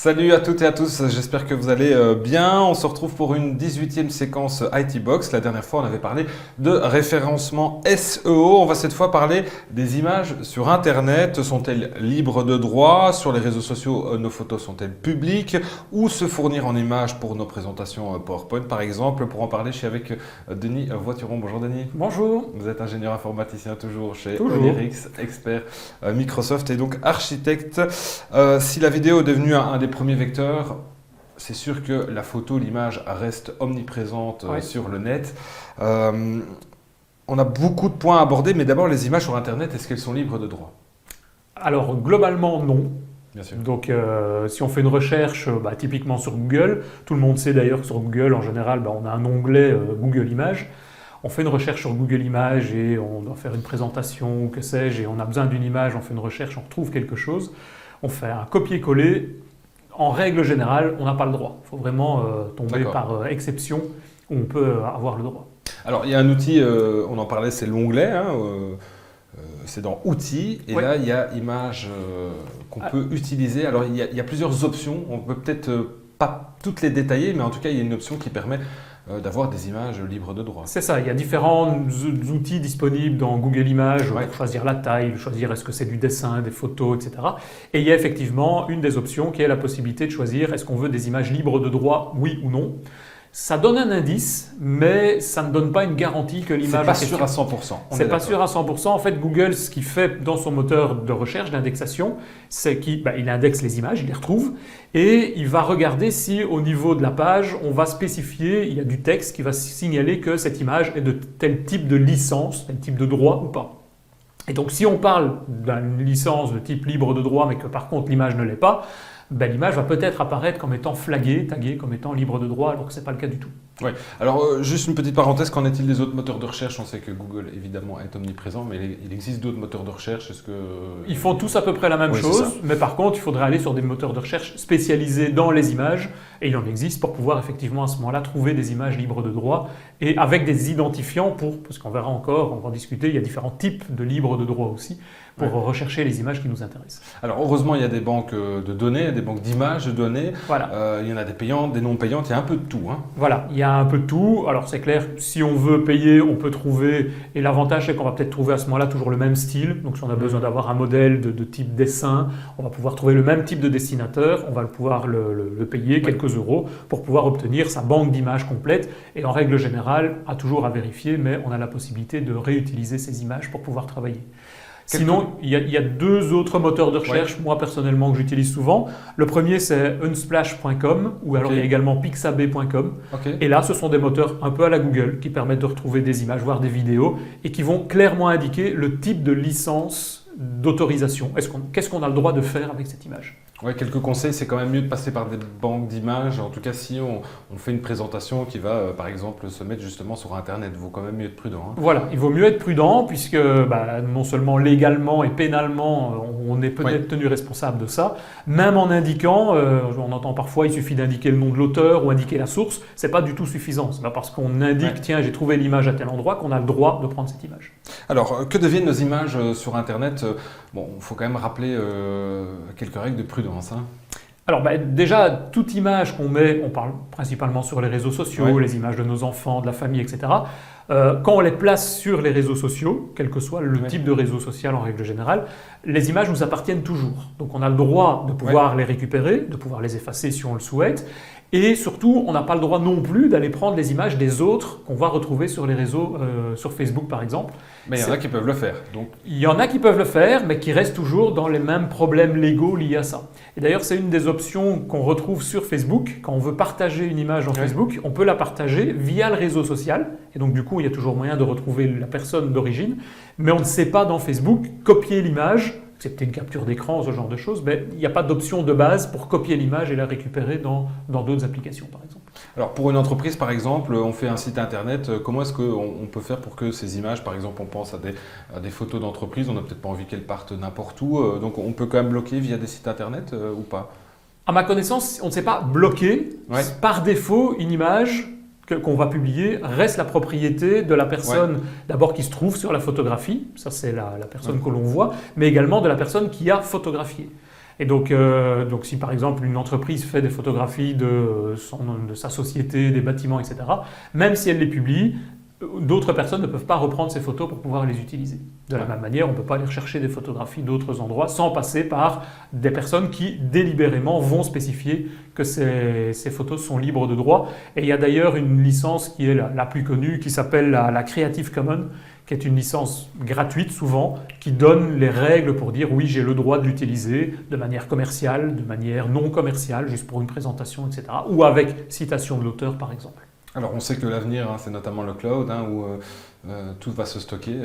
Salut à toutes et à tous, j'espère que vous allez bien. On se retrouve pour une 18e séquence IT Box. La dernière fois, on avait parlé de référencement SEO. On va cette fois parler des images sur Internet. Sont-elles libres de droit? Sur les réseaux sociaux, nos photos sont-elles publiques? Ou se fournir en images pour nos présentations PowerPoint, par exemple? Pour en parler, je suis avec Denis Voituron. Bonjour Denis. Bonjour. Vous êtes ingénieur informaticien toujours chez Toujours. Onirix, expert Microsoft et donc architecte. Si la vidéo est devenue un des premiers vecteurs, c'est sûr que la photo, l'image reste omniprésente Oui. sur le net. On a beaucoup de points à aborder, mais d'abord les images sur Internet, est-ce qu'elles sont libres de droit? Alors globalement non. Bien sûr. Donc si on fait une recherche typiquement sur Google, tout le monde sait d'ailleurs que sur Google en général on a un onglet Google Images. On fait une recherche sur Google Images et on doit faire une présentation ou que sais-je et on a besoin d'une image, on fait une recherche, on retrouve quelque chose. On fait un copier-coller. En règle générale, on n'a pas le droit. Il faut vraiment tomber D'accord. par exception où on peut avoir le droit. Alors il y a un outil, on en parlait, c'est l'onglet, c'est dans Outils, et Ouais. là il y a images qu'on peut utiliser. Alors il y a plusieurs options, on peut peut-être pas toutes les détailler, mais en tout cas il y a une option qui permet d'avoir des images libres de droit. C'est ça, il y a différents outils disponibles dans Google Images Ouais. pour choisir la taille, choisir est-ce que c'est du dessin, des photos, etc. Et il y a effectivement une des options qui est la possibilité de choisir est-ce qu'on veut des images libres de droit, oui ou non. Ça donne un indice, mais ça ne donne pas une garantie que l'image C'est pas en question- sûr à 100%. on est C'est pas d'accord. sûr à 100%. En fait, Google, ce qu'il fait dans son moteur de recherche, d'indexation, c'est qu'il indexe les images, il les retrouve, et il va regarder si au niveau de la page, on va spécifier, il y a du texte qui va signaler que cette image est de tel type de licence, tel type de droit ou pas. Et donc, si on parle d'une licence de type libre de droit, mais que par contre l'image ne l'est pas, l'image va peut-être apparaître comme étant flaguée, taguée comme étant libre de droit, alors que ce n'est pas le cas du tout. Ouais. Alors, juste une petite parenthèse, qu'en est-il des autres moteurs de recherche? On sait que Google, évidemment, est omniprésent, mais il existe d'autres moteurs de recherche. Est-ce que... Ils font tous à peu près la même Oui, c'est chose, ça. mais par contre, il faudrait aller sur des moteurs de recherche spécialisés dans les images, et il en existe pour pouvoir effectivement à ce moment-là trouver des images libres de droit, et avec des identifiants parce qu'on verra encore, on va en discuter, il y a différents types de libres de droit aussi, pour rechercher les images qui nous intéressent. Alors, heureusement, il y a des banques de données, des banques d'images de données. Voilà. Il y en a des payantes, des non payantes, il y a un peu de tout. Voilà, il y a un peu de tout. Alors c'est clair, si on veut payer, on peut trouver, et l'avantage c'est qu'on va peut-être trouver à ce moment-là toujours le même style. Donc si on a besoin d'avoir un modèle de type dessin, on va pouvoir trouver le même type de dessinateur, on va pouvoir le payer quelques euros pour pouvoir obtenir sa banque d'images complète. Et en règle générale, toujours à vérifier, mais on a la possibilité de réutiliser ces images pour pouvoir travailler. Sinon, il y a deux autres moteurs de recherche, moi personnellement, que j'utilise souvent. Le premier, c'est unsplash.com, ou alors il y a également pixabay.com. Ok. Et là, ce sont des moteurs un peu à la Google qui permettent de retrouver des images, voire des vidéos, et qui vont clairement indiquer le type de licence d'autorisation. Qu'est-ce qu'on a le droit de faire avec cette image? Ouais, quelques conseils, c'est quand même mieux de passer par des banques d'images. En tout cas, si on fait une présentation qui va, par exemple, se mettre justement sur Internet, il vaut quand même mieux être prudent. Voilà, il vaut mieux être prudent puisque non seulement légalement et pénalement, on est peut-être tenu responsable de ça, même en indiquant, on entend parfois, il suffit d'indiquer le nom de l'auteur ou indiquer la source, c'est pas du tout suffisant. C'est pas parce qu'on indique, tiens, j'ai trouvé l'image à tel endroit qu'on a le droit de prendre cette image. Alors, que deviennent nos images sur Internet? Bon, il faut quand même rappeler quelques règles de prudence. Alors déjà, toute image qu'on met, on parle principalement sur les réseaux sociaux, les images de nos enfants, de la famille, etc. Quand on les place sur les réseaux sociaux, quel que soit le type de réseau social en règle générale, les images nous appartiennent toujours. Donc on a le droit de pouvoir les récupérer, de pouvoir les effacer si on le souhaite. Et surtout, on n'a pas le droit non plus d'aller prendre les images des autres qu'on va retrouver sur les réseaux, sur Facebook par exemple. Mais il y en a qui peuvent le faire. Donc... Il y en a qui peuvent le faire, mais qui restent toujours dans les mêmes problèmes légaux liés à ça. Et d'ailleurs, c'est une des options qu'on retrouve sur Facebook. Quand on veut partager une image en Facebook, on peut la partager via le réseau social. Et donc du coup, il y a toujours moyen de retrouver la personne d'origine. Mais on ne sait pas dans Facebook copier l'image, excepté une capture d'écran, ce genre de choses, mais il n'y a pas d'option de base pour copier l'image et la récupérer dans d'autres applications, par exemple. Alors pour une entreprise, par exemple, on fait un site internet, comment est-ce qu'on peut faire pour que ces images, par exemple, on pense à des photos d'entreprise, on n'a peut-être pas envie qu'elles partent n'importe où, donc on peut quand même bloquer via des sites internet ou pas? À ma connaissance, on ne sait pas bloquer. Par défaut, une image qu'on va publier reste la propriété de la personne d'abord qui se trouve sur la photographie, ça c'est la personne que l'on voit, mais également de la personne qui a photographié. Et donc si par exemple une entreprise fait des photographies de sa société, des bâtiments, etc., même si elle les publie, d'autres personnes ne peuvent pas reprendre ces photos pour pouvoir les utiliser. De la même manière, on ne peut pas aller rechercher des photographies d'autres endroits sans passer par des personnes qui délibérément vont spécifier que ces photos sont libres de droit. Et il y a d'ailleurs une licence qui est la plus connue, qui s'appelle la Creative Commons, qui est une licence gratuite souvent, qui donne les règles pour dire oui, j'ai le droit de l'utiliser de manière commerciale, de manière non commerciale, juste pour une présentation, etc. Ou avec citation de l'auteur, par exemple. Alors on sait que l'avenir, c'est notamment le cloud, où tout va se stocker.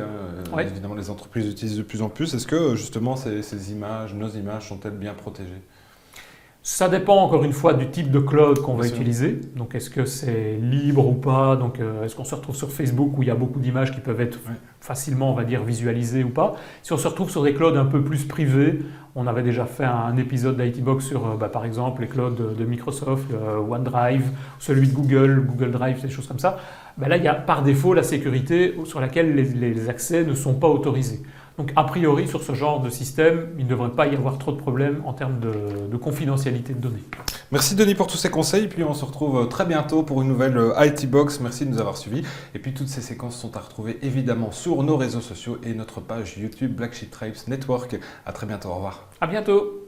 Ouais. Évidemment, les entreprises utilisent de plus en plus. Est-ce que justement ces images, nos images, sont-elles bien protégées ? Ça dépend encore une fois du type de cloud qu'on va Bien sûr. utiliser. Donc est-ce que c'est libre ou pas? Donc est-ce qu'on se retrouve sur Facebook où il y a beaucoup d'images qui peuvent être facilement, on va dire, visualisées ou pas? Si on se retrouve sur des clouds un peu plus privés, on avait déjà fait un épisode d'ITbox sur par exemple les clouds de Microsoft, OneDrive, celui de Google Drive, des choses comme ça. Là, il y a par défaut la sécurité sur laquelle les accès ne sont pas autorisés. Donc a priori, sur ce genre de système, il ne devrait pas y avoir trop de problèmes en termes de confidentialité de données. Merci Denis pour tous ces conseils. Puis on se retrouve très bientôt pour une nouvelle ITbox. Merci de nous avoir suivis. Et puis toutes ces séquences sont à retrouver évidemment sur nos réseaux sociaux et notre page YouTube Black Sheep Tribes Network. À très bientôt. Au revoir. À bientôt.